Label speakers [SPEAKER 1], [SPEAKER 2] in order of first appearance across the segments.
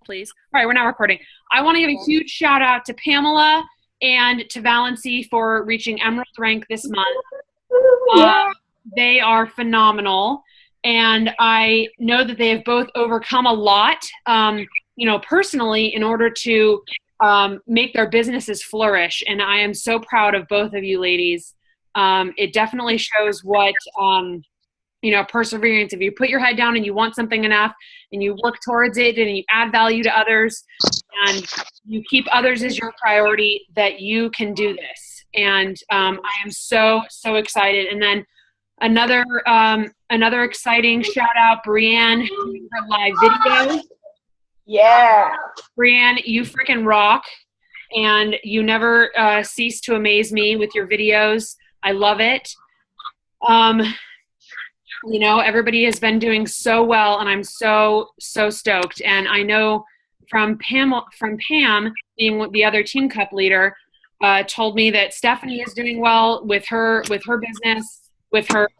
[SPEAKER 1] Please. All right, we're now recording. I want to give a huge shout out to Pamela and to Valency for reaching Emerald rank this month.
[SPEAKER 2] Yeah.
[SPEAKER 1] They are phenomenal, and I know that they have both overcome a lot, personally, in order to make their businesses flourish. And I am so proud of both of you ladies. It definitely shows what perseverance. If you put your head down and you want something enough and you work towards it and you add value to others and you keep others as your priority, that you can do this. And I am so, so excited. And then another exciting shout out, Brienne, doing her live video.
[SPEAKER 2] Yeah.
[SPEAKER 1] Brienne, you freaking rock. And you never cease to amaze me with your videos. I love it. Everybody has been doing so well, and I'm so, so stoked. And I know from Pam being the other Team Cup leader, told me that Stephanie is doing well with her business, with her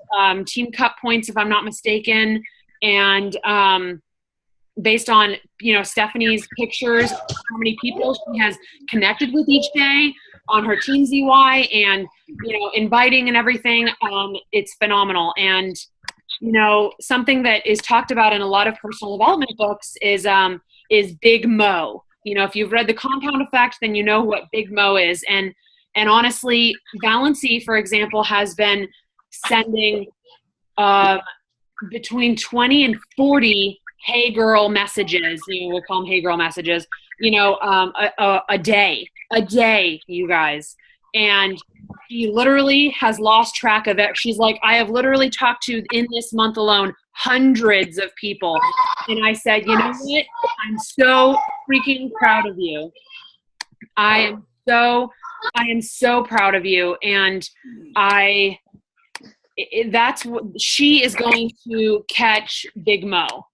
[SPEAKER 1] Team Cup points, if I'm not mistaken. And based on, Stephanie's pictures, how many people she has connected with each day on her Team ZY and, inviting and everything, it's phenomenal. And something that is talked about in a lot of personal development books is Big Mo. If you've read The Compound Effect, then you know what Big Mo is. And honestly, Valency, for example, has been sending between 20 and 40 hey girl messages, we'll call them hey girl messages, a day, you guys. And she literally has lost track of it. She's like, I have literally talked to, in this month alone, hundreds of people. And I said, you know what? I'm so freaking proud of you. I am so proud of you. And that's what she is going to catch Big Mo,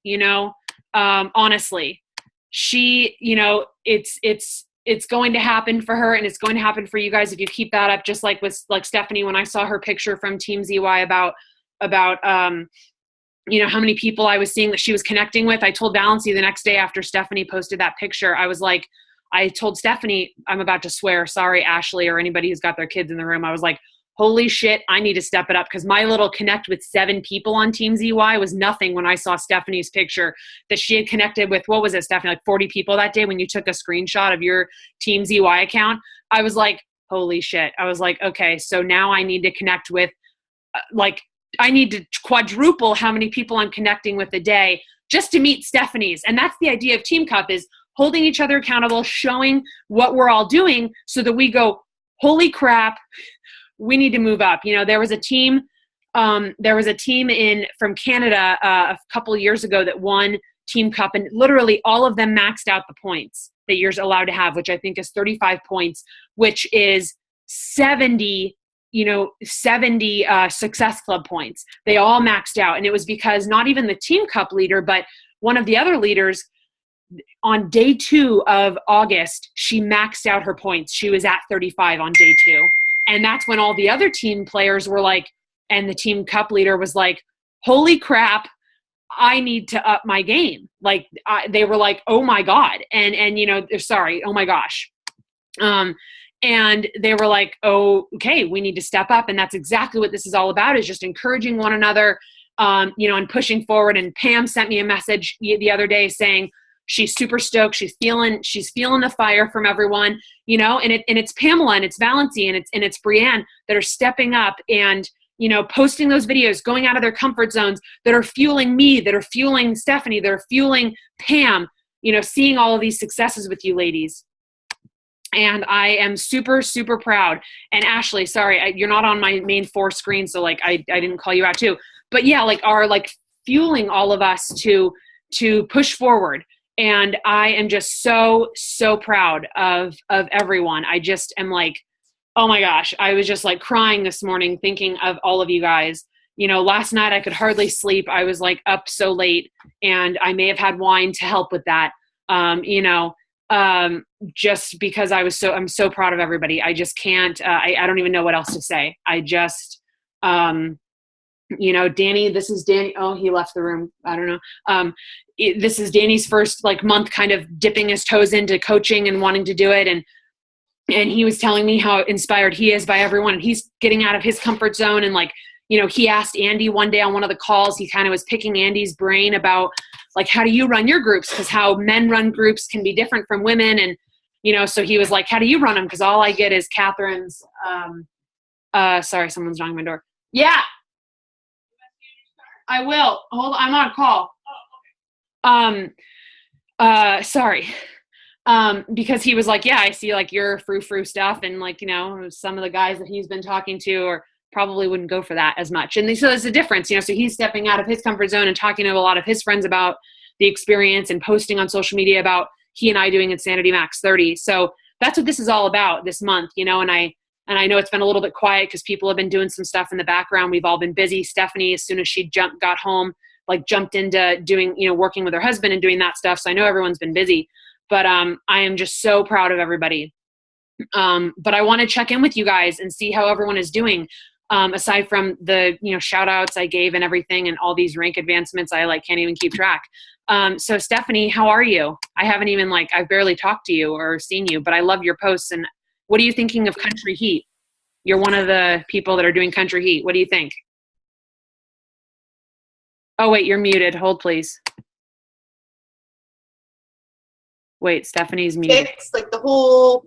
[SPEAKER 1] honestly. She, it's going to happen for her, and it's going to happen for you guys if you keep that up. Just like with Stephanie, when I saw her picture from Team ZY about how many people I was seeing that she was connecting with, I told Valency the next day after Stephanie posted that picture, I told Stephanie, I'm about to swear, sorry, Ashley, or anybody who's got their kids in the room. I was like, holy shit, I need to step it up, because my little connect with 7 people on Team ZY was nothing when I saw Stephanie's picture that she had connected with, what was it, Stephanie, like 40 people that day when you took a screenshot of your Team ZY account. I was like, holy shit. I was like, okay, so now I need to connect with, I need to quadruple how many people I'm connecting with a day just to meet Stephanie's. And that's the idea of Team Cup, is holding each other accountable, showing what we're all doing so that we go, holy crap, we need to move up. There was a team from Canada a couple of years ago that won Team Cup, and literally all of them maxed out the points that you're allowed to have, which I think is 35 points, which is 70 Success Club points. They all maxed out. And it was because not even the Team Cup leader, but one of the other leaders, on day 2 of August, she maxed out her points. She was at 35 on day 2. And that's when all the other team players were like, and the Team Cup leader was like, holy crap, I need to up my game. They were like, oh my God. Sorry, oh my gosh. And they were like, oh, okay, we need to step up. And that's exactly what this is all about, is just encouraging one another, and pushing forward. And Pam sent me a message the other day saying, she's super stoked. She's feeling the fire from everyone, and it's Pamela and it's Valency and it's Brienne that are stepping up and, posting those videos, going out of their comfort zones, that are fueling me, that are fueling Stephanie, that are fueling Pam, seeing all of these successes with you ladies. And I am super, super proud. And Ashley, sorry, you're not on my main 4 screen. So I didn't call you out too, but yeah, are fueling all of us to push forward. And I am just so, so proud of everyone. I just am like, oh my gosh, I was just crying this morning thinking of all of you guys. Last night I could hardly sleep. I was up so late, and I may have had wine to help with that. Just because I'm so proud of everybody. I just can't, I don't even know what else to say. I just, you know, Danny, this is Danny. Oh, he left the room. I don't know. This is Danny's first like month kind of dipping his toes into coaching and wanting to do it. And he was telling me how inspired he is by everyone, and he's getting out of his comfort zone. And like, you know, he asked Andy one day on one of the calls, he kind of was picking Andy's brain about like, how do you run your groups? Because how men run groups can be different from women. And, you know, so he was like, how do you run them? Because all I get is Catherine's, sorry, someone's knocking my door. Yeah, I will. Hold on, I'm on a call. Sorry. Because he was like, yeah, I see like your frou-frou stuff. And like, you know, some of the guys that he's been talking to or probably wouldn't go for that as much. And so there's a difference, you know, so he's stepping out of his comfort zone and talking to a lot of his friends about the experience and posting on social media about he and I doing Insanity Max 30. So that's what this is all about this month, you know, and I know it's been a little bit quiet because people have been doing some stuff in the background. We've all been busy. Stephanie, as soon as she got home, like jumped into doing, you know, working with her husband and doing that stuff. So I know everyone's been busy, but I am just so proud of everybody. But I want to check in with you guys and see how everyone is doing. Aside from the, you know, shout outs I gave and everything and all these rank advancements, I like can't even keep track. So Stephanie, how are you? I haven't even I've barely talked to you or seen you, but I love your posts. And what are you thinking of Country Heat? You're one of the people that are doing Country Heat. What do you think? Oh, wait, you're muted. Hold, please. Wait, Stephanie's muted.
[SPEAKER 2] It's like the whole,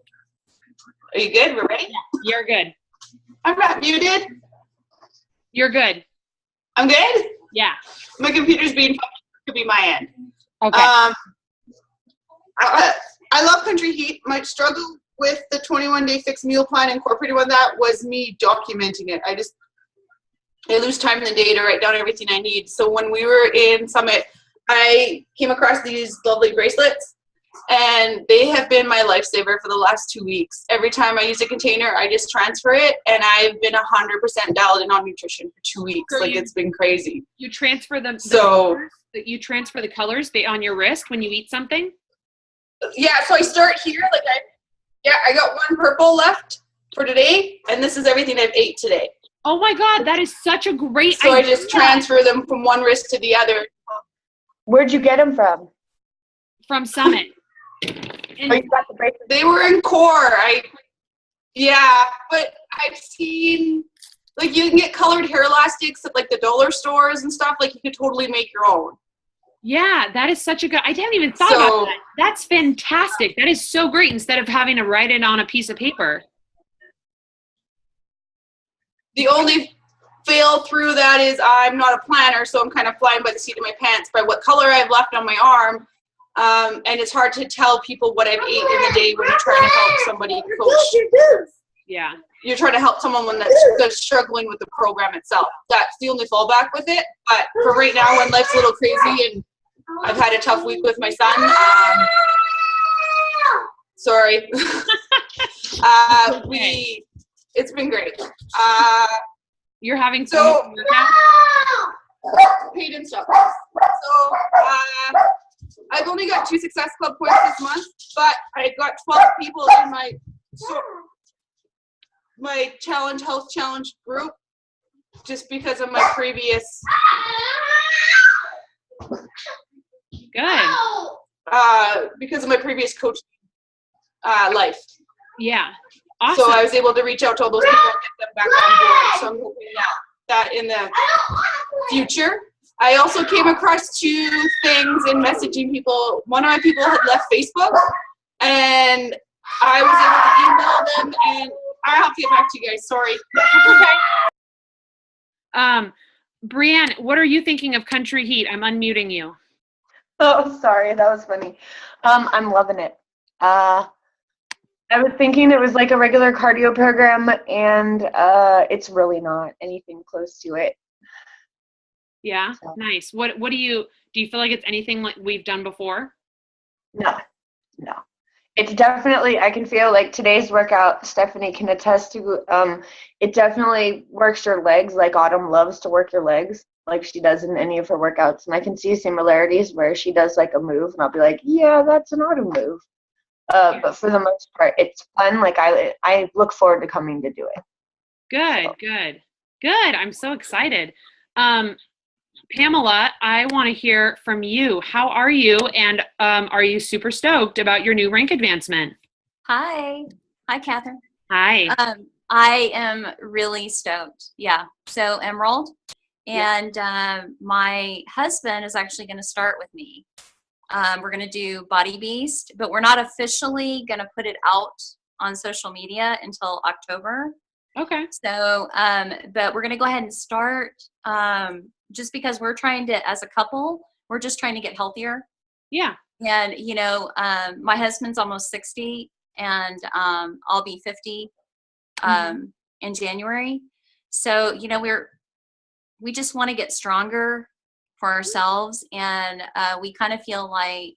[SPEAKER 2] are you good? We're ready?
[SPEAKER 1] You're good.
[SPEAKER 2] I'm not muted.
[SPEAKER 1] You're good.
[SPEAKER 2] I'm good?
[SPEAKER 1] Yeah.
[SPEAKER 2] My computer's being, could be my end.
[SPEAKER 1] Okay.
[SPEAKER 2] I love Country Heat. My struggle with the 21-day fixed meal plan incorporated with that was me documenting it. I lose time in the day to write down everything I need. So when we were in Summit, I came across these lovely bracelets, and they have been my lifesaver for the last 2 weeks. Every time I use a container, I just transfer it, and I've been 100% dialed in on nutrition for 2 weeks.
[SPEAKER 1] So
[SPEAKER 2] it's been crazy.
[SPEAKER 1] You transfer them.
[SPEAKER 2] So
[SPEAKER 1] you transfer the colors on your wrist when you eat something?
[SPEAKER 2] Yeah, so I start here. I got one purple left for today, and this is everything I've ate today.
[SPEAKER 1] Oh my God, that is such a great idea.
[SPEAKER 2] So I just transfer them from one wrist to the other.
[SPEAKER 3] Where'd you get them from?
[SPEAKER 1] From Summit.
[SPEAKER 3] Oh, you got the bracelet.
[SPEAKER 2] They were in Core. But I've seen, you can get colored hair elastics at the dollar stores and stuff. You could totally make your own.
[SPEAKER 1] Yeah, that is such a good, I hadn't even thought about that. That's fantastic. That is so great instead of having to write it on a piece of paper.
[SPEAKER 2] The only fail through that is I'm not a planner, so I'm kind of flying by the seat of my pants by what color I've left on my arm. And it's hard to tell people what I've ate in the day when you're trying to help somebody coach.
[SPEAKER 1] Yeah.
[SPEAKER 2] You're trying to help someone that's struggling with the program itself. That's the only fallback with it. But for right now, when life's a little crazy and I've had a tough week with my son, sorry. It's been great.
[SPEAKER 1] You're having
[SPEAKER 2] so paid and stuff. So I've only got 2 Success Club points this month, but I got 12 people in my health challenge group just because of my previous coaching life.
[SPEAKER 1] Yeah. Awesome.
[SPEAKER 2] So I was able to reach out to all those people and get them back on board. So I'm hoping that in the future. I also came across 2 things in messaging people. One of my people had left Facebook, and I was able to email them, and I have to get back to you guys. Sorry.
[SPEAKER 1] Brianne, what are you thinking of Country Heat? I'm unmuting you.
[SPEAKER 3] Oh, sorry. That was funny. I'm loving it. I was thinking it was like a regular cardio program, and it's really not anything close to it.
[SPEAKER 1] Yeah,
[SPEAKER 3] so.
[SPEAKER 1] Nice. What do you feel like it's anything like we've done before?
[SPEAKER 3] No. It's definitely, I can feel like today's workout, Stephanie can attest to, it definitely works your legs like Autumn loves to work your legs like she does in any of her workouts. And I can see similarities where she does like a move and I'll be like, yeah, that's an Autumn move. But for the most part, it's fun. I look forward to coming to do it.
[SPEAKER 1] Good. I'm so excited. Pamela, I want to hear from you. How are you? And are you super stoked about your new rank advancement?
[SPEAKER 4] Hi. Hi, Catherine.
[SPEAKER 1] Hi.
[SPEAKER 4] I am really stoked. Yeah. So Emerald and my husband is actually going to start with me. We're going to do Body Beast, but we're not officially going to put it out on social media until October.
[SPEAKER 1] Okay.
[SPEAKER 4] So, but we're going to go ahead and start just because we're trying to, as a couple, we're just trying to get healthier.
[SPEAKER 1] Yeah.
[SPEAKER 4] And, you know, my husband's almost 60 and I'll be 50 in January. So, you know, we just want to get stronger for ourselves. And we kind of feel like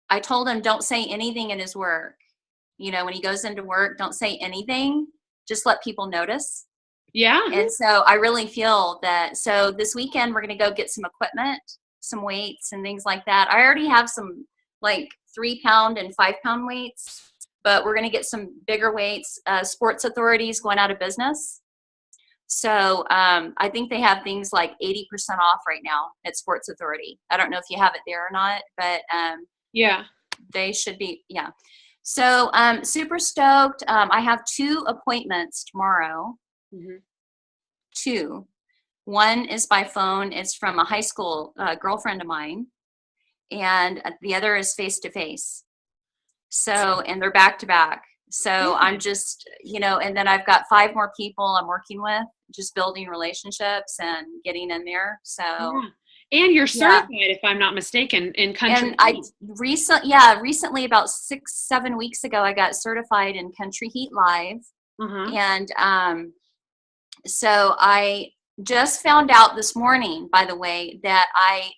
[SPEAKER 4] I told him, don't say anything in his work. You know, when he goes into work, don't say anything. Just let people notice.
[SPEAKER 1] Yeah.
[SPEAKER 4] And so I really feel that. So this weekend, we're going to go get some equipment, some weights and things like that. I already have some like 3-pound and 5-pound weights, but we're going to get some bigger weights. Sports Authority is going out of business. So I think they have things like 80% off right now at Sports Authority. I don't know if you have it there or not, but
[SPEAKER 1] yeah,
[SPEAKER 4] they should be. Yeah. So I'm super stoked. I have 2 appointments tomorrow.
[SPEAKER 1] Mm-hmm.
[SPEAKER 4] 2. One is by phone. It's from a high school girlfriend of mine. And the other is face-to-face. So, and they're back-to-back. So I'm just, you know, and then I've got 5 more people I'm working with, just building relationships and getting in there. So.
[SPEAKER 1] Yeah. And you're certified, if I'm not mistaken, in Country
[SPEAKER 4] And I
[SPEAKER 1] Heat.
[SPEAKER 4] recently, about 6-7 weeks ago, I got certified in Country Heat Live. And so I just found out this morning, by the way, that I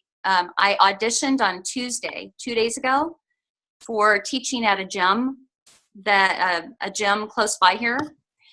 [SPEAKER 4] auditioned on Tuesday, 2 days ago, for teaching at a gym a gym close by here.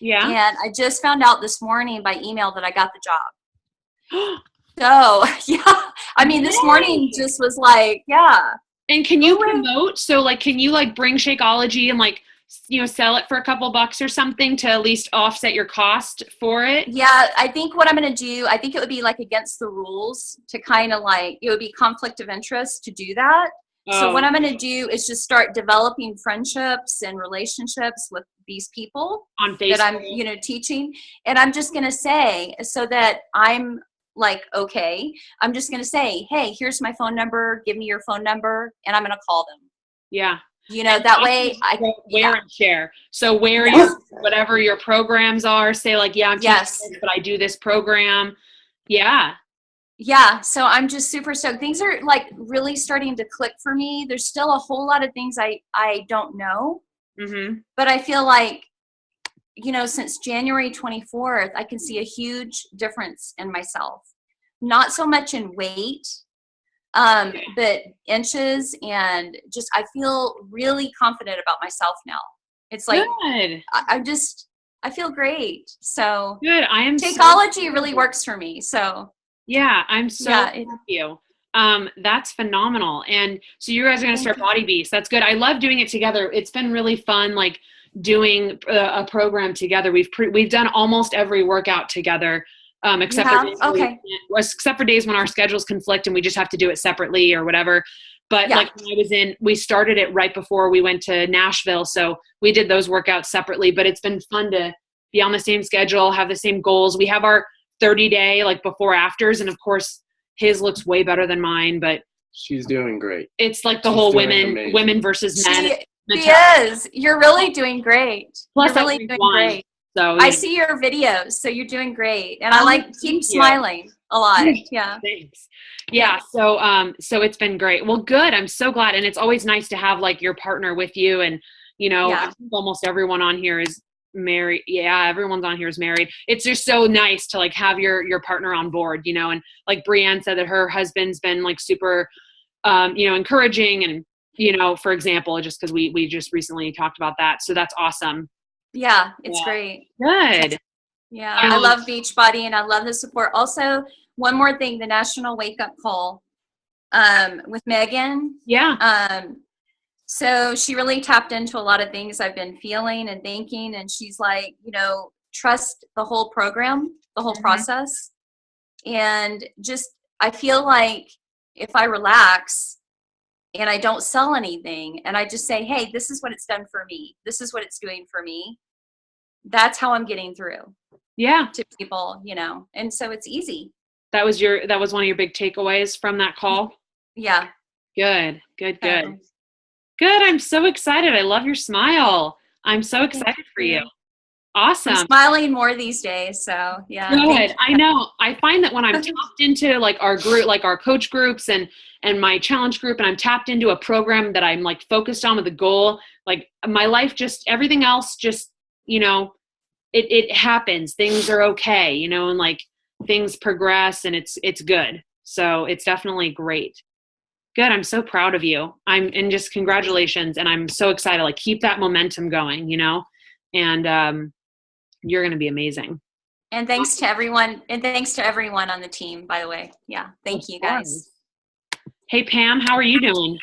[SPEAKER 1] Yeah.
[SPEAKER 4] And I just found out this morning by email that I got the job. So, yeah, I mean, this morning just was like, yeah.
[SPEAKER 1] And can you promote? So, like, can you, like, bring Shakeology and, like, you know, sell it for a couple bucks or something to at least offset your cost for it?
[SPEAKER 4] Yeah, I think what I'm going to do, I think it would be, like, against the rules to kind of, like, it would be conflict of interest to do that.
[SPEAKER 1] Oh.
[SPEAKER 4] So what I'm going to do is just start developing friendships and relationships with these people
[SPEAKER 1] on Facebook
[SPEAKER 4] that I'm, you know, teaching. And I'm just going to say, so that I'm like, okay, I'm just going to say, hey, here's my phone number. Give me your phone number. And I'm going to call them.
[SPEAKER 1] Yeah.
[SPEAKER 4] You know, that way I
[SPEAKER 1] wear and share. So where your, whatever your programs are, say like, yeah, I'm teaching this, but I do this program. Yeah.
[SPEAKER 4] Yeah. So I'm just super stoked. Things are like really starting to click for me. There's still a whole lot of things I don't know, but I feel like, you know, since January 24th, I can see a huge difference in myself. Not so much in weight, but inches, and just I feel really confident about myself now. It's like I feel great. So
[SPEAKER 1] good. I am
[SPEAKER 4] Shakeology really works for me. So
[SPEAKER 1] yeah, I'm so proud of you. That's phenomenal. And so you guys are going to start Body Beast. That's good. I love doing it together. It's been really fun, like doing a program together. We've done almost every workout together, except for days when our schedules conflict and we just have to do it separately or whatever. But like when we started it right before we went to Nashville. So we did those workouts separately, but it's been fun to be on the same schedule, have the same goals. We have our 30-day like before afters. And of course his looks way better than mine, but
[SPEAKER 5] she's doing great.
[SPEAKER 1] It's like the whole women versus men.
[SPEAKER 4] She is. You're really doing great.
[SPEAKER 1] Plus,
[SPEAKER 4] you're really doing great.
[SPEAKER 1] So
[SPEAKER 4] I see your videos, so you're doing great, and I like keep smiling a lot. Yeah.
[SPEAKER 1] Thanks. Yeah. So it's been great. Well, good. I'm so glad, and it's always nice to have like your partner with you, and you know, I think almost everyone on here is married. Yeah, everyone's on here is married. It's just so nice to like have your partner on board, you know, and like Brienne said that her husband's been like super, you know, encouraging and. You know, for example, just because we just recently talked about that. So that's awesome.
[SPEAKER 4] Yeah, it's great.
[SPEAKER 1] Good.
[SPEAKER 4] Yeah, I love Beachbody and I love the support. Also, one more thing, the National Wake Up Call with Megan.
[SPEAKER 1] Yeah.
[SPEAKER 4] So she really tapped into a lot of things I've been feeling and thinking. And she's like, you know, trust the whole program, the whole process. And just, I feel like if I relax and I don't sell anything and I just say, hey, this is what it's done for me, this is what it's doing for me, that's how I'm getting through.
[SPEAKER 1] Yeah.
[SPEAKER 4] To people, you know, and so it's easy.
[SPEAKER 1] That was one of your big takeaways from that call?
[SPEAKER 4] Yeah.
[SPEAKER 1] Good. Good. I'm so excited. I love your smile. I'm so excited for you. Awesome.
[SPEAKER 4] I'm smiling more these days. So yeah.
[SPEAKER 1] Good. I know. I find that when I'm tapped into like our group, like our coach groups and my challenge group, and I'm tapped into a program that I'm like focused on with a goal, like my life, just everything else, just, you know, it happens. Things are okay, you know, and like things progress and it's good. So it's definitely great. Good. I'm so proud of you. And just congratulations. And I'm so excited. Like keep that momentum going, you know, and you're going to be amazing.
[SPEAKER 4] And thanks to everyone. And thanks to everyone on the team, by the way. Yeah. Thank you guys.
[SPEAKER 1] Hey, Pam, how are you doing?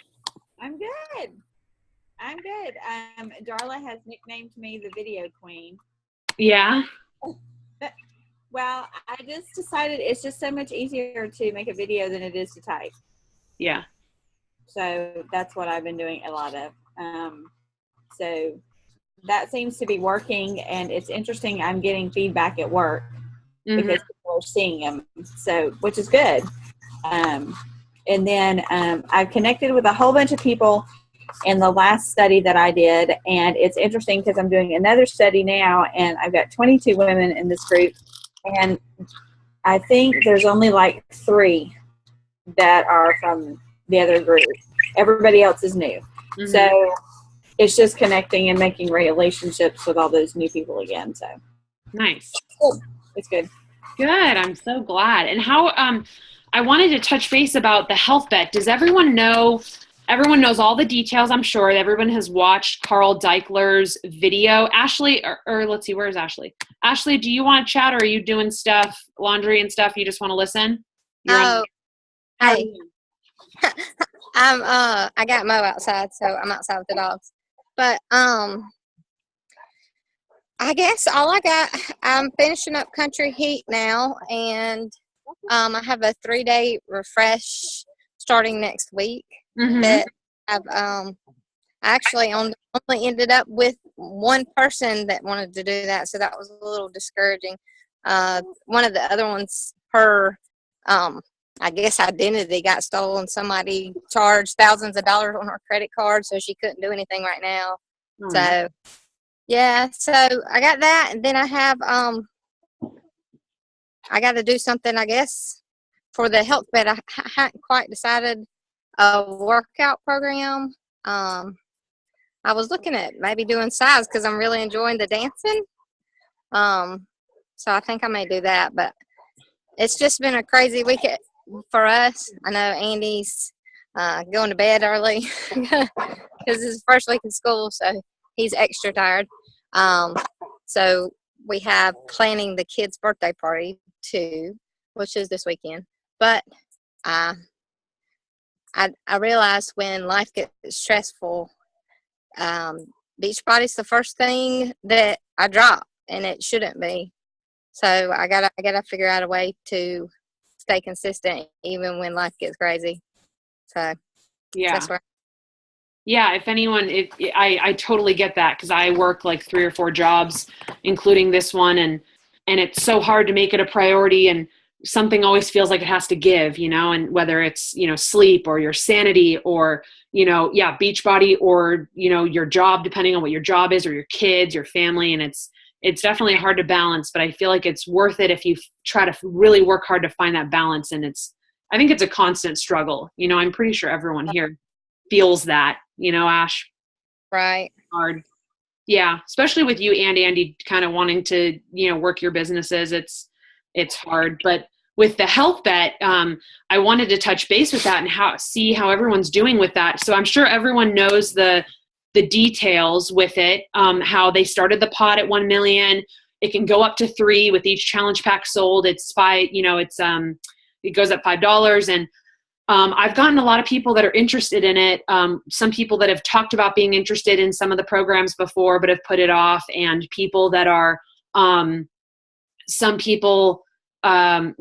[SPEAKER 5] I'm good. Darla has nicknamed me the video queen.
[SPEAKER 1] Yeah.
[SPEAKER 5] Well, I just decided it's just so much easier to make a video than it is to type.
[SPEAKER 1] Yeah.
[SPEAKER 5] So that's what I've been doing a lot of. So that seems to be working, and it's interesting. I'm getting feedback at work because people are seeing them, so which is good. And then I've connected with a whole bunch of people in the last study that I did, and it's interesting because I'm doing another study now, and I've got 22 women in this group, and I think there's only like 3 that are from the other group. Everybody else is new. So it's just connecting and making relationships with all those new people again. So
[SPEAKER 1] nice.
[SPEAKER 5] It's good.
[SPEAKER 1] Good. I'm so glad. And how I wanted to touch base about the health bet. Does everyone know? Everyone knows all the details, I'm sure. Everyone has watched Carl Deichler's video. Ashley, or let's see, where's Ashley? Ashley, do you want to chat, or are you doing stuff, laundry and stuff? You just want to listen?
[SPEAKER 6] Hey. I got Mo outside, so I'm outside with the dogs. But I guess all I got, I'm finishing up Country Heat now, and I have a 3-day refresh starting next week. That I've actually only ended up with one person that wanted to do that, so that was a little discouraging. One of the other ones, her I guess identity got stolen. Somebody charged thousands of dollars on her credit card, so she couldn't do anything right now. So yeah, so I got that, and then I have I got to do something, I guess, for the health bet. I hadn't quite decided a workout program. I was looking at maybe doing size because I'm really enjoying the dancing. So I think I may do that, but it's just been a crazy week for us. I know Andy's going to bed early because it's his first week in school, so he's extra tired. So we have planning the kids' birthday party too, which is this weekend. But I realize when life gets stressful, Beachbody's the first thing that I drop, and it shouldn't be. So I gotta figure out a way to stay consistent even when life gets crazy. So
[SPEAKER 1] yeah,
[SPEAKER 6] that's where.
[SPEAKER 1] Yeah, if anyone, I totally get that, because I work like 3 or 4 jobs, including this one, and it's so hard to make it a priority, and something always feels like it has to give, you know, and whether it's, you know, sleep or your sanity or, you know, Beachbody or, you know, your job, depending on what your job is, or your kids, your family. And it's definitely hard to balance, but I feel like it's worth it if you try to really work hard to find that balance. And I think it's a constant struggle. You know, I'm pretty sure everyone here feels that, you know, Ash.
[SPEAKER 6] Right.
[SPEAKER 1] Hard. Yeah. Especially with you and Andy kind of wanting to, you know, work your businesses. It's hard. But with the health bet, I wanted to touch base with that and see how everyone's doing with that. So I'm sure everyone knows the details with it, how they started the pot at 1 million. It can go up to 3 with each challenge pack sold. It's 5, you know, it goes up $5. And I've gotten a lot of people that are interested in it. Some people that have talked about being interested in some of the programs before, but have put it off, and people that are, some people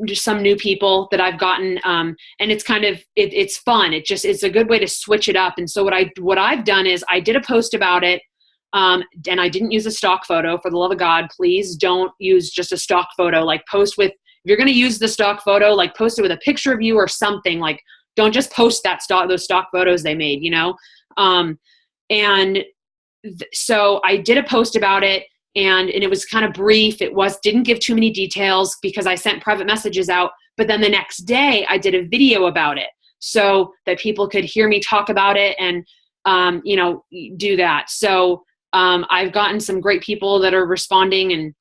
[SPEAKER 1] just some new people that I've gotten. And it's kind of, it's fun. It's a good way to switch it up. And so what I've done is I did a post about it. And I didn't use a stock photo. For the love of God, please don't use just a stock photo. Like post with, if you're going to use the stock photo, like post it with a picture of you or something. Like don't just post those stock photos they made, you know? So I did a post about it, and it was kind of brief. Didn't give too many details because I sent private messages out. But then the next day I did a video about it so that people could hear me talk about it and, do that. So I've gotten some great people that are responding and,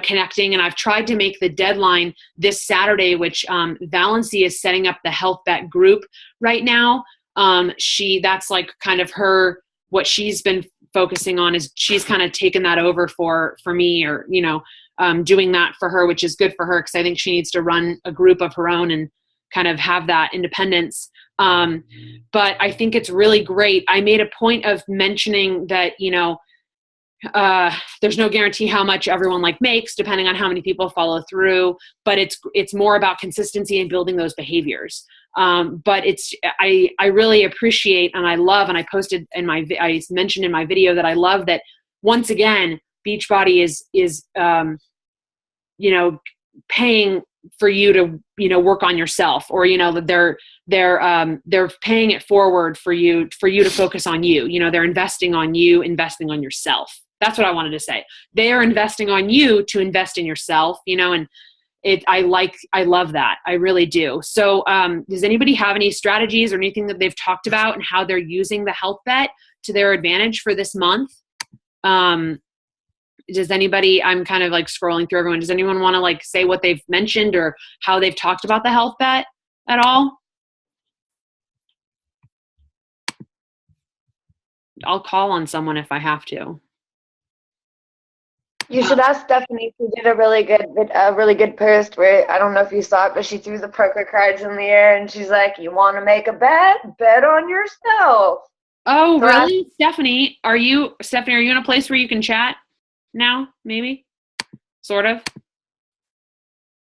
[SPEAKER 1] connecting. And I've tried to make the deadline this Saturday, which Valency is setting up the Health Bet group right now. That's like kind of what she's been focusing on is she's kind of taken that over for me, or, doing that for her, which is good for her because I think she needs to run a group of her own and kind of have that independence. But I think it's really great. I made a point of mentioning that, there's no guarantee how much everyone makes depending on how many people follow through, but it's more about consistency and building those behaviors. But I really appreciate, and I love, and I mentioned in my video that I love that once again, Beachbody is paying for you to, work on yourself, or, that they're paying it forward for you to focus on you. They're investing on you, investing on yourself. That's what I wanted to say. They are investing on you to invest in yourself, and I love that. I really do. So, does anybody have any strategies or anything that they've talked about and how they're using the Health Bet to their advantage for this month? Does anybody, I'm kind of scrolling through everyone. Does anyone want to say what they've mentioned or how they've talked about the Health Bet at all? I'll call on someone if I have to.
[SPEAKER 3] You should ask Stephanie. She did a really good post where, I don't know if you saw it, but she threw the poker cards in the air and she's like, "You want to make a bet? Bet on yourself."
[SPEAKER 1] Oh, so really? Stephanie, are you in a place where you can chat now? Maybe? Sort of?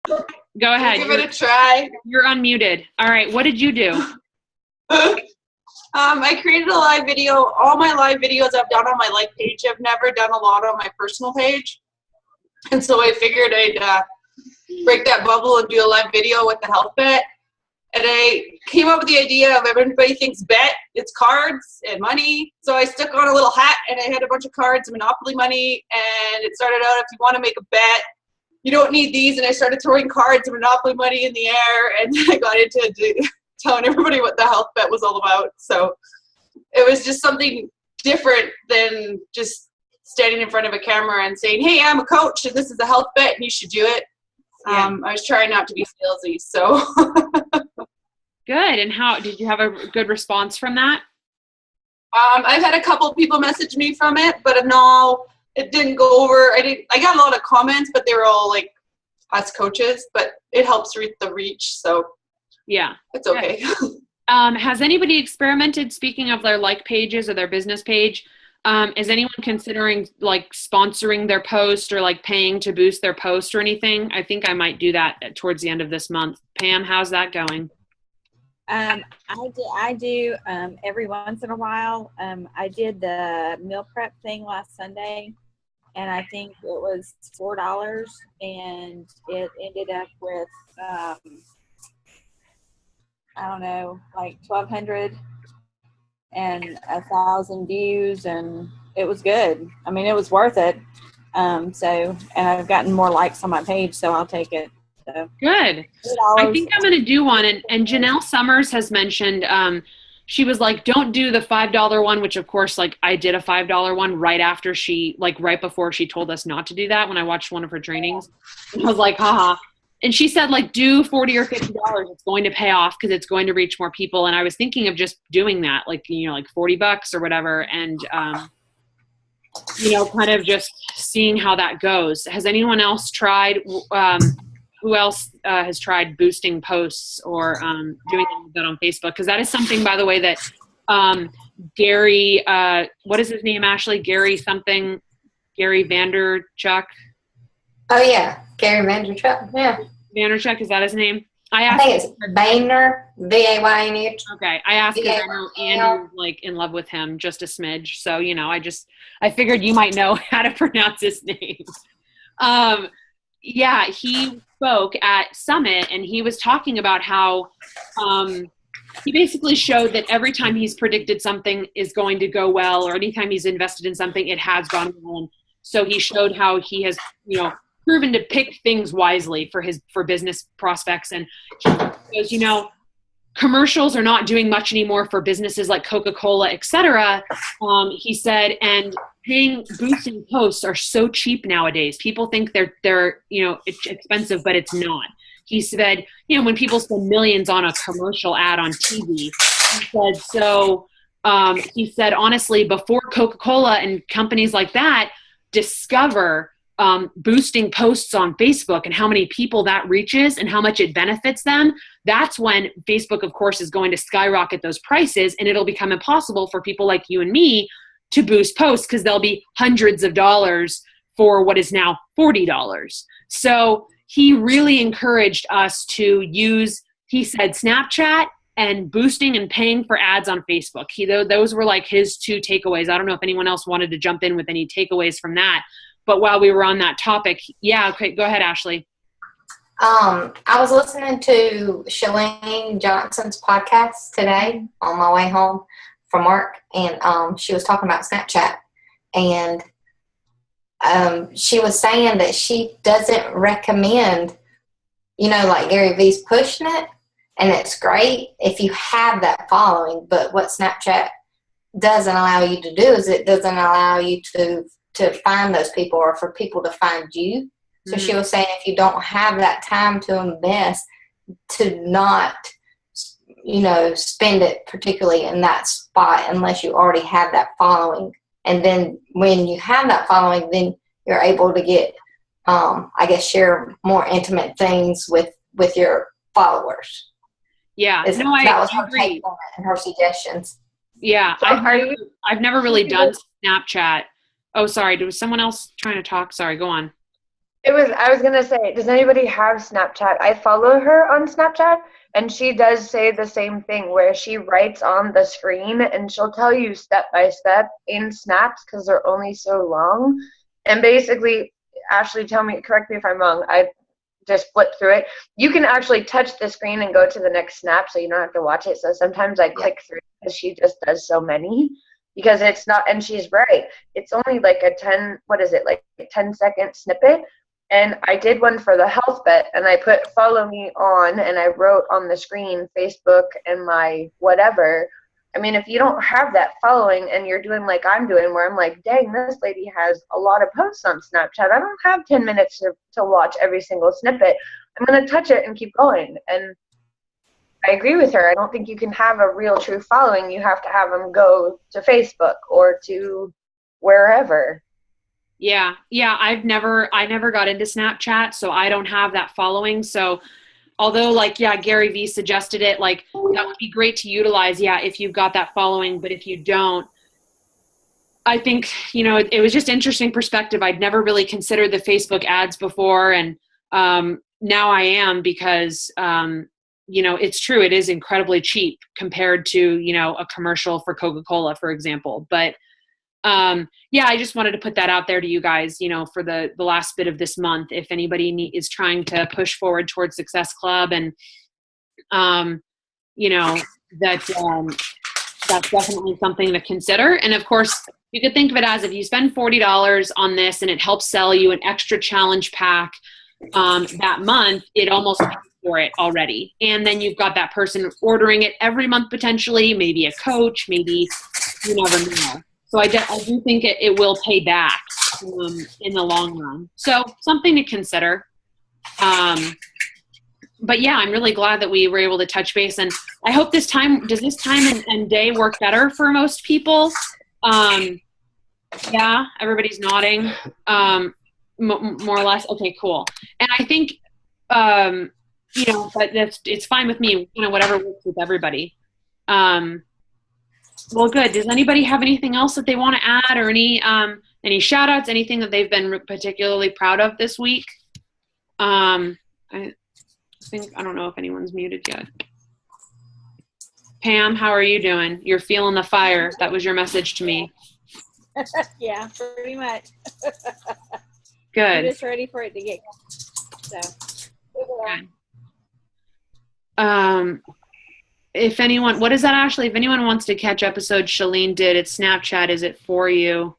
[SPEAKER 1] Go ahead.
[SPEAKER 2] Give it a try.
[SPEAKER 1] You're unmuted. All right. What did you do?
[SPEAKER 2] I created a live video. All my live videos I've done on my page. I've never done a lot on my personal page. And so I figured I'd break that bubble and do a live video with the Health Bet. And I came up with the idea of everybody thinks bet, it's cards and money. So I stuck on a little hat and I had a bunch of cards and Monopoly money. And it started out, if you want to make a bet, you don't need these. And I started throwing cards and Monopoly money in the air. And I got into telling everybody what the Health Bet was all about. So it was just something different than just standing in front of a camera and saying, "Hey, I'm a coach and this is a Health Bet and you should do it." Yeah. I was trying not to be salesy, so.
[SPEAKER 1] Good. And how did you have a good response from that?
[SPEAKER 2] I've had a couple people message me from it, but no, it didn't go over. I got a lot of comments, but they were all us coaches, but it helps the reach, so. Yeah, it's okay.
[SPEAKER 1] Has anybody experimented, speaking of their pages or their business page, is anyone considering sponsoring their post or paying to boost their post or anything? I think I might do that towards the end of this month. Pam, how's that going?
[SPEAKER 5] I do every once in a while. I did the meal prep thing last Sunday, and I think it was $4, and it ended up with I don't know, 1,200 and 1,000 views, and it was good. I mean, it was worth it. And I've gotten more likes on my page, so I'll take it. So
[SPEAKER 1] good. I think I'm going to do one. And Janelle Summers has mentioned, she was like, don't do the $5 one, which of course, I did a $5 one right after right before she told us not to do that when I watched one of her trainings. And I was like, haha. And she said, do $40 or $50. It's going to pay off because it's going to reach more people. And I was thinking of just doing that, $40 or whatever. And, kind of just seeing how that goes. Has anyone else tried, who else has tried boosting posts or doing that on Facebook? Because that is something, by the way, that Gary, what is his name, Ashley? Gary Vaynerchuk.
[SPEAKER 7] Oh, yeah. Gary Vaynerchuk, yeah.
[SPEAKER 1] Vaynerchuk, is that his name?
[SPEAKER 7] I think it's Vayner, V-A-Y-N-E.
[SPEAKER 1] Okay, I asked because I know Andy was like in love with him just a smidge. So, you know, I figured you might know how to pronounce his name. Yeah, he spoke at Summit and he was talking about how he basically showed that every time he's predicted something is going to go well, or anytime he's invested in something, it has gone well. And so he showed how he has, you know, proven to pick things wisely for business prospects. And he goes, you know, commercials are not doing much anymore for businesses like Coca-Cola, et cetera. He said, and boosting posts are so cheap nowadays. People think they're, you know, it's expensive, but it's not. He said, you know, when people spend millions on a commercial ad on TV, he said, honestly, before Coca-Cola and companies like that discover boosting posts on Facebook and how many people that reaches and how much it benefits them, that's when Facebook, of course, is going to skyrocket those prices, and it'll become impossible for people like you and me to boost posts because they'll be hundreds of dollars for what is now $40. So he really encouraged us to use, he said, Snapchat and boosting and paying for ads on Facebook. Those were like his two takeaways. I don't know if anyone else wanted to jump in with any takeaways from that. But while we were on that topic, yeah, okay, go ahead, Ashley.
[SPEAKER 7] I was listening to Shalane Johnson's podcast today on my way home from work, and she was talking about Snapchat, and she was saying that she doesn't recommend, you know, like Gary Vee's pushing it, and it's great if you have that following, but what Snapchat doesn't allow you to do is it doesn't allow you to find those people or for people to find you. So she was saying if you don't have that time to invest, to not, you know, spend it particularly in that spot unless you already have that following. And then when you have that following, then you're able to get, I guess, share more intimate things with your followers.
[SPEAKER 1] Yeah,
[SPEAKER 7] that was her take on it and her suggestions.
[SPEAKER 1] Yeah, I've never really done Snapchat. Oh, sorry. Was someone else trying to talk? Sorry, go on.
[SPEAKER 3] I was going to say, does anybody have Snapchat? I follow her on Snapchat, and she does say the same thing where she writes on the screen, and she'll tell you step by step in snaps because they're only so long. And basically, Ashley, correct me if I'm wrong, I just flipped through it. You can actually touch the screen and go to the next snap so you don't have to watch it. So sometimes I click through because she just does so many. Because it's not, and she's right, it's only like a 10-second snippet. And I did one for the health bet, and I put follow me on, and I wrote on the screen Facebook and my whatever. I mean, if you don't have that following and you're doing like I'm doing, where I'm like, dang, this lady has a lot of posts on Snapchat. I don't have 10 minutes to watch every single snippet. I'm going to touch it and keep going. And I agree with her. I don't think you can have a real true following. You have to have them go to Facebook or to wherever.
[SPEAKER 1] Yeah. I never got into Snapchat, so I don't have that following. So although like, yeah, Gary Vee suggested it, like that would be great to utilize. Yeah. If you've got that following, but if you don't, I think, you know, it was just interesting perspective. I'd never really considered the Facebook ads before. And now I am because, you know, it's true. It is incredibly cheap compared to, you know, a commercial for Coca-Cola, for example. But yeah, I just wanted to put that out there to you guys, you know, for the last bit of this month, if anybody is trying to push forward towards Success Club, and, you know, that's definitely something to consider. And of course, you could think of it as if you spend $40 on this and it helps sell you an extra challenge pack that month, it almost pays for it already. And then you've got that person ordering it every month potentially, maybe a coach, maybe you never know. So I do think it will pay back in the long run. So something to consider. But yeah, I'm really glad that we were able to touch base. And I hope does this time and day work better for most people? Yeah, everybody's nodding. More or less. Okay, cool. And I think, you know, but it's fine with me, you know, whatever works with everybody. Well, good. Does anybody have anything else that they want to add, or any shout outs, anything that they've been particularly proud of this week? I don't know if anyone's muted yet. Pam, how are you doing? You're feeling the fire. That was your message to me.
[SPEAKER 5] Yeah, pretty much.
[SPEAKER 1] Good.
[SPEAKER 5] I'm just ready for it to get going. So.
[SPEAKER 1] Good. If anyone, what is that, Ashley? If anyone wants to catch episode Shalene did, it's Snapchat. Is it for you?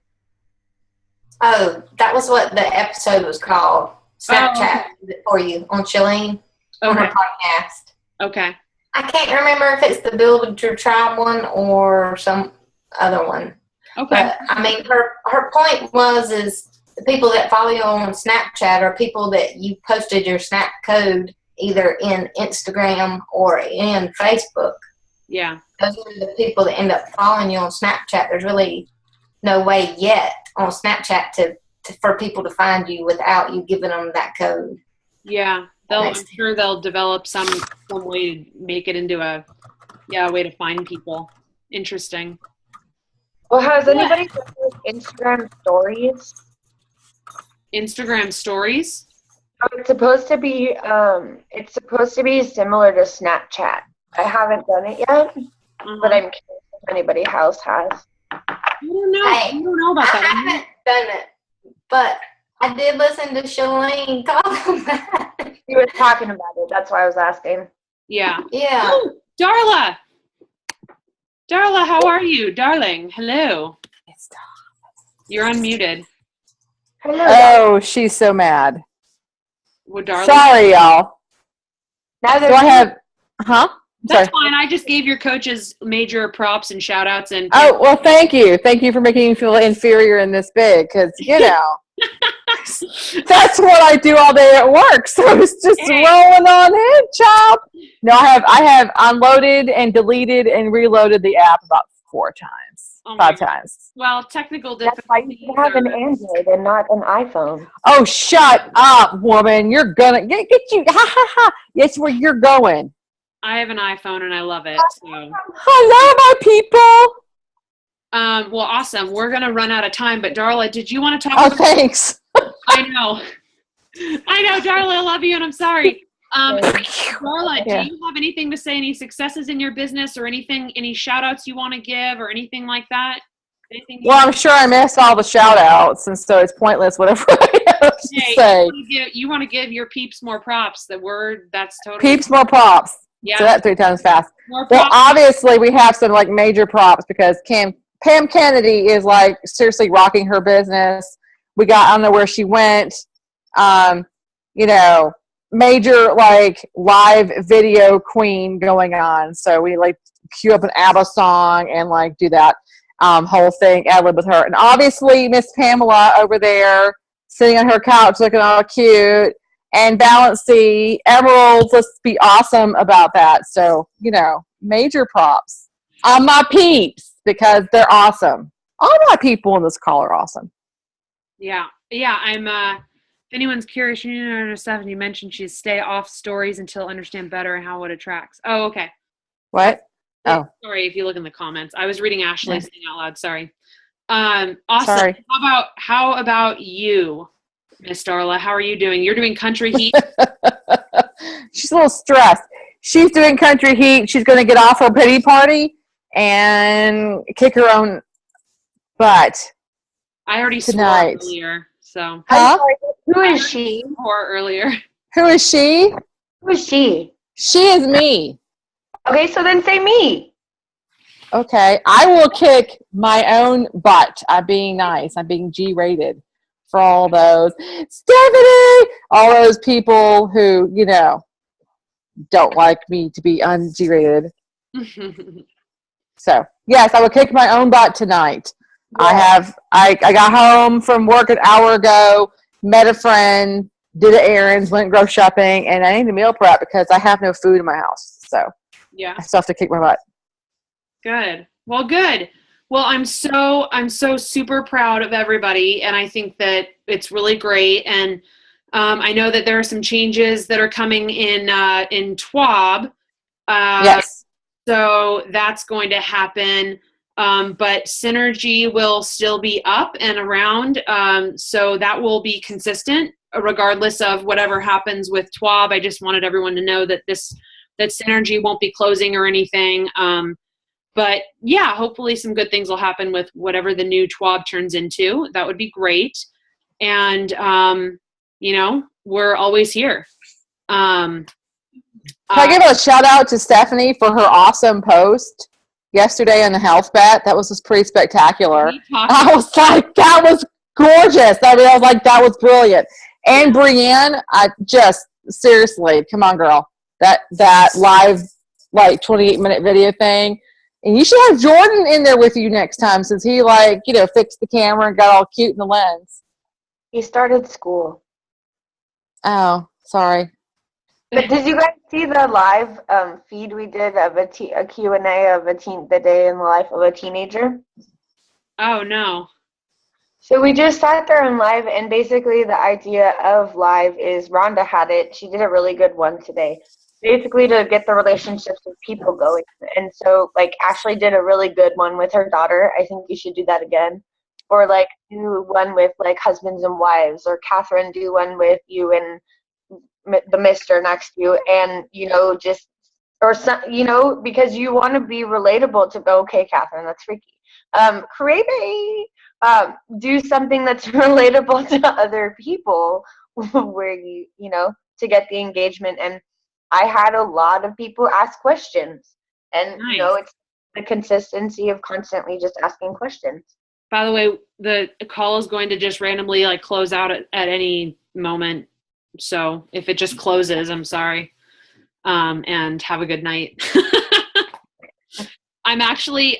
[SPEAKER 7] Oh, that was what the episode was called. Snapchat is it for you on Shalene on her podcast.
[SPEAKER 1] Okay.
[SPEAKER 7] I can't remember if it's the Build Your Tribe one or some other one.
[SPEAKER 1] Okay.
[SPEAKER 7] But, I mean, her point is the people that follow you on Snapchat are people that you posted your Snap code either in Instagram or in Facebook.
[SPEAKER 1] Yeah.
[SPEAKER 7] Those are the people that end up following you on Snapchat. There's really no way yet on Snapchat for people to find you without you giving them that code.
[SPEAKER 1] Yeah. I'm sure they'll develop some way to make it into a way to find people. Interesting.
[SPEAKER 3] Well, has anybody done Instagram stories?
[SPEAKER 1] Instagram stories?
[SPEAKER 3] It's supposed to be similar to Snapchat. I haven't done it yet, but I'm curious if anybody else has.
[SPEAKER 1] I don't know. I don't know about that.
[SPEAKER 7] I haven't done it, but I did listen to Shalene talk about it.
[SPEAKER 3] She was talking about it. That's why I was asking.
[SPEAKER 1] Yeah.
[SPEAKER 7] Yeah.
[SPEAKER 1] Oh, Darla. Darla, how are you, darling? Hello. You're unmuted.
[SPEAKER 3] Hello.
[SPEAKER 8] Oh, she's so mad.
[SPEAKER 1] Well, Darla.
[SPEAKER 8] Sorry, y'all.
[SPEAKER 3] Now
[SPEAKER 8] Do I have? Huh?
[SPEAKER 1] That's
[SPEAKER 8] Sorry.
[SPEAKER 1] fine. I just gave your coaches major props and shout outs and
[SPEAKER 8] Oh, well, thank you. Thank you for making me feel inferior in this big, because, you know, that's what I do all day at work. So it's just rolling on in, chop. No, I have unloaded and deleted and reloaded the app about 4 times, 5 times.
[SPEAKER 1] Well, technical
[SPEAKER 3] That's why
[SPEAKER 1] difficulties.
[SPEAKER 3] you have an Android and not an iPhone.
[SPEAKER 8] Oh, shut up, woman. You're gonna get you. Ha, ha, ha. It's where you're going.
[SPEAKER 1] I have an iPhone and I love it. So.
[SPEAKER 8] Hello, my people.
[SPEAKER 1] Well, awesome. We're going to run out of time, but Darla, did you want to talk
[SPEAKER 8] Oh,
[SPEAKER 1] about
[SPEAKER 8] thanks.
[SPEAKER 1] I know, Darla, I love you and I'm sorry. Darla, do you have anything to say, any successes in your business or anything, any shout outs you want to give or anything like that?
[SPEAKER 8] Well, I'm sure I missed all the shout outs, and so it's pointless whatever I have to say.
[SPEAKER 1] You want to give your peeps more props. That's totally.
[SPEAKER 8] Peeps more props.
[SPEAKER 1] Yeah.
[SPEAKER 8] So that 3 times fast.
[SPEAKER 1] More
[SPEAKER 8] Well,
[SPEAKER 1] props.
[SPEAKER 8] obviously we have some like major props because Pam Kennedy is like seriously rocking her business. I don't know where she went. You know, major like live video queen going on. So we like cue up an ABBA song and like do that whole thing, ad-lib with her. And obviously Miss Pamela over there sitting on her couch looking all cute. And Balancy, Emeralds, let's be awesome about that. So, you know, major props on my peeps because they're awesome. All my people in this call are awesome.
[SPEAKER 1] Yeah. I'm, if anyone's curious, Stephanie mentioned she's stay off stories until understand better how it attracts. Oh, okay.
[SPEAKER 8] What? Oh.
[SPEAKER 1] Sorry if you look in the comments. I was reading Ashley saying out loud. Sorry. Awesome.
[SPEAKER 8] Sorry.
[SPEAKER 1] How about you, Miss Darla? How are you doing? You're doing Country Heat.
[SPEAKER 8] She's a little stressed. She's doing Country Heat. She's going to get off her pity party and kick her own butt.
[SPEAKER 1] I already
[SPEAKER 8] tonight.
[SPEAKER 1] swore earlier. So.
[SPEAKER 8] Huh?
[SPEAKER 3] Who is she?
[SPEAKER 1] Swore earlier.
[SPEAKER 8] Who is she?
[SPEAKER 3] Who is she?
[SPEAKER 8] She is me.
[SPEAKER 3] Okay, so then say me.
[SPEAKER 8] Okay, I will kick my own butt. I'm being nice. I'm being G-rated for all those. Stephanie! All those people who, you know, don't like me to be un-G-rated. So, yes, I will kick my own butt tonight. Yeah. I got home from work an hour ago, met a friend, did errands, went grocery shopping, and I need to meal prep because I have no food in my house. So,
[SPEAKER 1] yeah,
[SPEAKER 8] I still have to kick my butt.
[SPEAKER 1] Good. Well, good. Well, I'm so super proud of everybody, and I think that it's really great. And I know that there are some changes that are coming in TWAB.
[SPEAKER 8] Yes.
[SPEAKER 1] So that's going to happen. But Synergy will still be up and around. So that will be consistent regardless of whatever happens with TWAB. I just wanted everyone to know that that Synergy won't be closing or anything. But yeah, hopefully some good things will happen with whatever the new TWAB turns into. That would be great. And, we're always here.
[SPEAKER 8] Can I give a shout out to Stephanie for her awesome post yesterday on the health bet? That was just pretty spectacular. I was like, that was gorgeous. I was like, that was brilliant. And Brienne, seriously, come on, girl. That live, 28-minute video thing. And you should have Jordan in there with you next time, since he fixed the camera and got all cute in the lens.
[SPEAKER 3] He started school.
[SPEAKER 8] Oh, sorry.
[SPEAKER 3] But did you guys see the live feed we did of a Q&A of the day in the life of a teenager?
[SPEAKER 1] Oh, no.
[SPEAKER 3] So we just sat there in live, and basically the idea of live is Rhonda had it. She did a really good one today. Basically to get the relationships with people going. And so, Ashley did a really good one with her daughter. I think you should do that again. Or, do one with, husbands and wives. Or Catherine, do one with you and the mister next to you. And, because you want to be relatable to go, okay, Catherine, that's freaky. Do something that's relatable to other people where to get the engagement. And I had a lot of people ask questions, and
[SPEAKER 1] nice.
[SPEAKER 3] It's the consistency of constantly just asking questions.
[SPEAKER 1] By the way, the call is going to just randomly close out at any moment. So if it just closes, I'm sorry. And have a good night. I'm actually